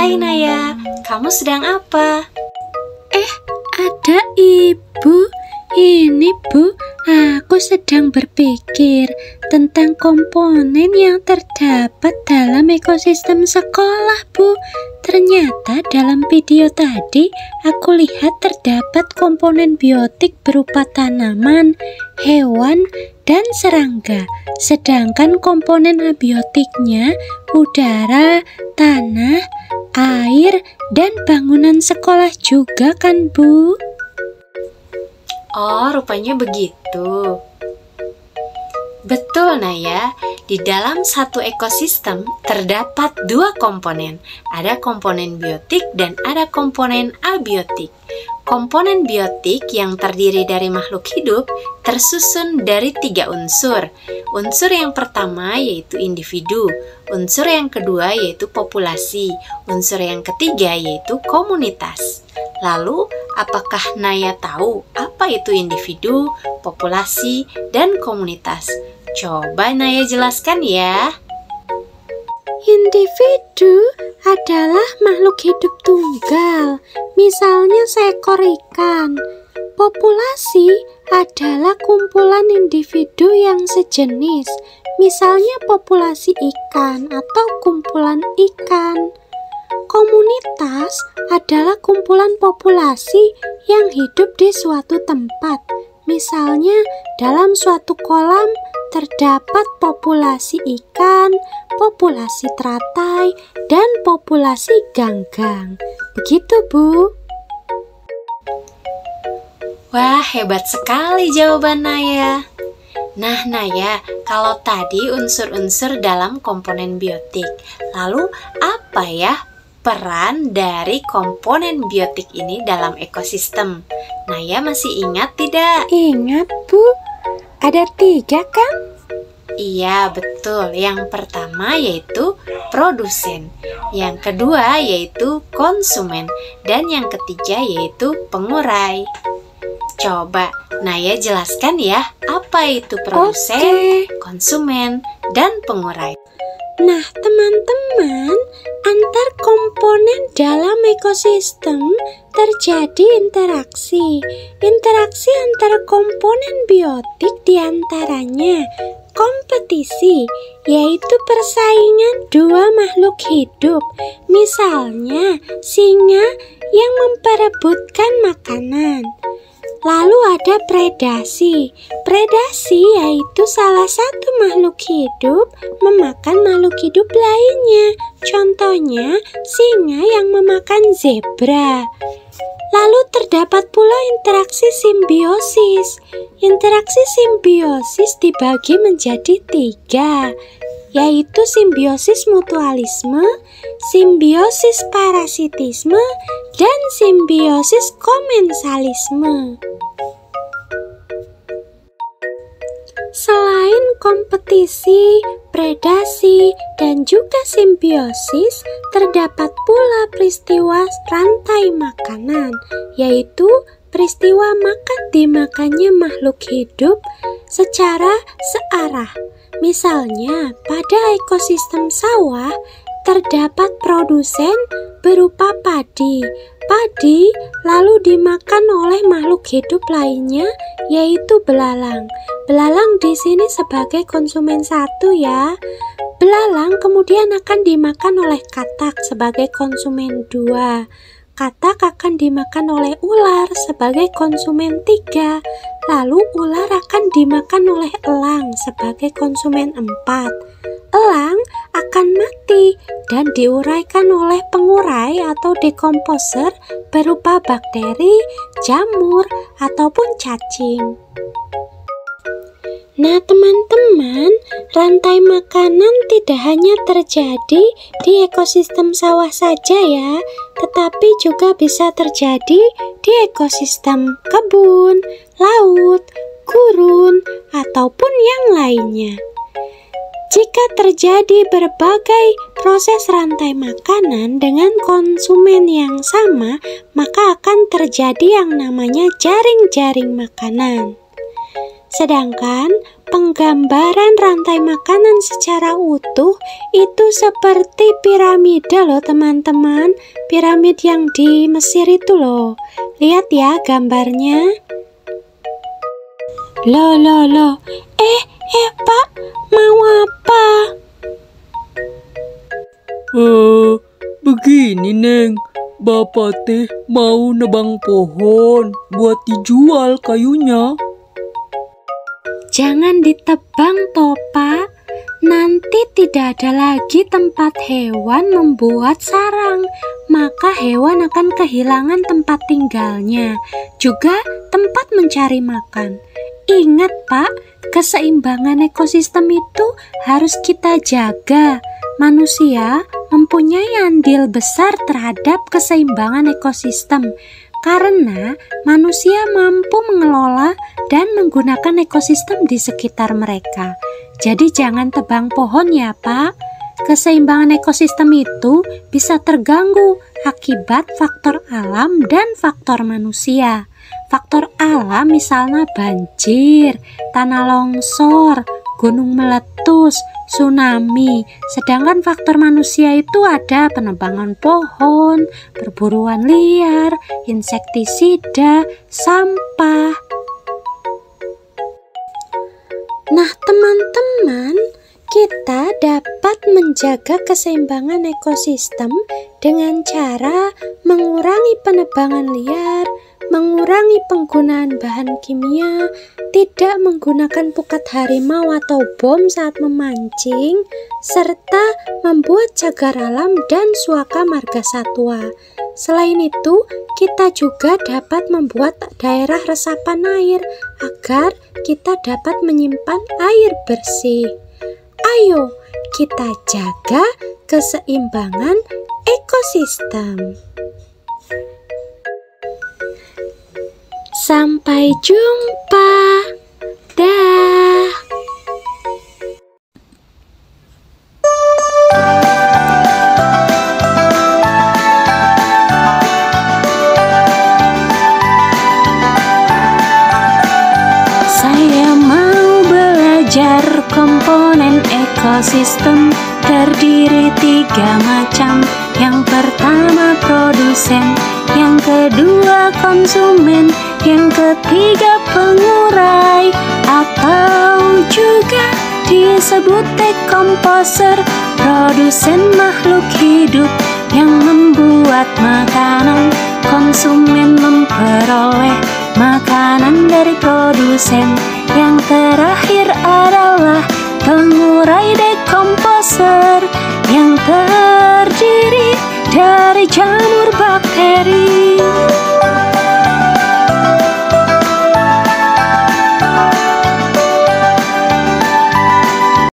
Hai Naya, kamu sedang apa? Ada ibu. Ini bu, aku sedang berpikir tentang komponen yang terdapat dalam ekosistem sekolah bu. Ternyata dalam video tadi aku lihat terdapat komponen biotik berupa tanaman, hewan, dan serangga. Sedangkan komponen abiotiknya udara, tanah, air, dan bangunan sekolah juga kan bu? Oh, rupanya begitu. Betul Naya, di dalam satu ekosistem terdapat dua komponen. Ada komponen biotik dan ada komponen abiotik. Komponen biotik yang terdiri dari makhluk hidup tersusun dari 3 unsur. Unsur yang pertama yaitu individu, unsur yang kedua yaitu populasi, unsur yang ketiga yaitu komunitas. Lalu, apakah Naya tahu apa itu individu, populasi, dan komunitas? Coba Naya jelaskan ya. Individu adalah makhluk hidup tunggal, misalnya seekor ikan. Populasi adalah kumpulan individu yang sejenis, misalnya populasi ikan atau kumpulan ikan. Komunitas adalah kumpulan populasi yang hidup di suatu tempat. Misalnya, dalam suatu kolam terdapat populasi ikan, populasi teratai, dan populasi ganggang. Begitu, Bu. Wah, hebat sekali jawaban Naya. Nah, Naya, kalau tadi unsur-unsur dalam komponen biotik, lalu apa ya peran dari komponen biotik ini dalam ekosistem? Naya masih ingat tidak? Ingat, Bu. Ada 3 kan? Iya, betul. Yang pertama yaitu produsen, yang kedua yaitu konsumen, dan yang ketiga yaitu pengurai. Coba Naya jelaskan ya, apa itu produsen, konsumen, dan pengurai. Nah, teman-teman, antar komponen dalam ekosistem terjadi interaksi. Interaksi antara komponen biotik diantaranya kompetisi, yaitu persaingan dua makhluk hidup. Misalnya, singa yang memperebutkan makanan. Lalu ada predasi. Predasi yaitu salah satu makhluk hidup memakan makhluk hidup lainnya. Contohnya, singa yang memakan zebra. Lalu terdapat pula interaksi simbiosis. Interaksi simbiosis dibagi menjadi 3, yaitu simbiosis mutualisme, simbiosis parasitisme, dan simbiosis komensalisme. Selain kompetisi, predasi, dan juga simbiosis, terdapat pula peristiwa rantai makanan, yaitu peristiwa makan dimakannya makhluk hidup secara searah. Misalnya, pada ekosistem sawah, terdapat produsen berupa padi. Padi lalu dimakan oleh makhluk hidup lainnya, yaitu belalang. Belalang di sini sebagai konsumen 1 ya. Belalang kemudian akan dimakan oleh katak sebagai konsumen 2. Katak akan dimakan oleh ular sebagai konsumen 3. Lalu ular akan dimakan oleh elang sebagai konsumen 4. Elang akan mati dan diuraikan oleh pengurai atau dekomposer berupa bakteri, jamur, ataupun cacing. Nah teman-teman, rantai makanan tidak hanya terjadi di ekosistem sawah saja ya, tetapi juga bisa terjadi di ekosistem kebun, laut, gurun, ataupun yang lainnya. Jika terjadi berbagai proses rantai makanan dengan konsumen yang sama, maka akan terjadi yang namanya jaring-jaring makanan. Sedangkan penggambaran rantai makanan secara utuh itu seperti piramida loh teman-teman. Piramid yang di Mesir itu loh. Lihat ya gambarnya. Loh. Pak, mau apa? Begini Neng, Bapak teh mau nebang pohon buat dijual kayunya. Jangan ditebang toh Pak, nanti tidak ada lagi tempat hewan membuat sarang, maka hewan akan kehilangan tempat tinggalnya, juga tempat mencari makan. Ingat Pak, keseimbangan ekosistem itu harus kita jaga. Manusia mempunyai andil besar terhadap keseimbangan ekosistem, karena manusia mampu mengelola dan menggunakan ekosistem di sekitar mereka. Jadi jangan tebang pohon ya Pak. Keseimbangan ekosistem itu bisa terganggu akibat faktor alam dan faktor manusia. Faktor alam misalnya banjir, tanah longsor, gunung meletus, tsunami. Sedangkan faktor manusia itu ada penebangan pohon, perburuan liar, insektisida, sampah. Nah teman-teman, kita dapat menjaga keseimbangan ekosistem dengan cara mengurangi penebangan liar, mengurangi penggunaan bahan kimia, tidak menggunakan pukat harimau atau bom saat memancing, serta membuat cagar alam dan suaka marga satwa. Selain itu, kita juga dapat membuat daerah resapan air agar kita dapat menyimpan air bersih. Ayo, kita jaga keseimbangan ekosistem. Sampai jumpa. Dah. Saya mau belajar komponen ekosistem terdiri 3 macam. Yang pertama produsen, yang kedua konsumen, yang ketiga pengurai atau juga disebut dekomposer. Produsen makhluk hidup yang membuat makanan, konsumen memperoleh makanan dari produsen. Yang terakhir adalah pengurai dekomposer yang terdiri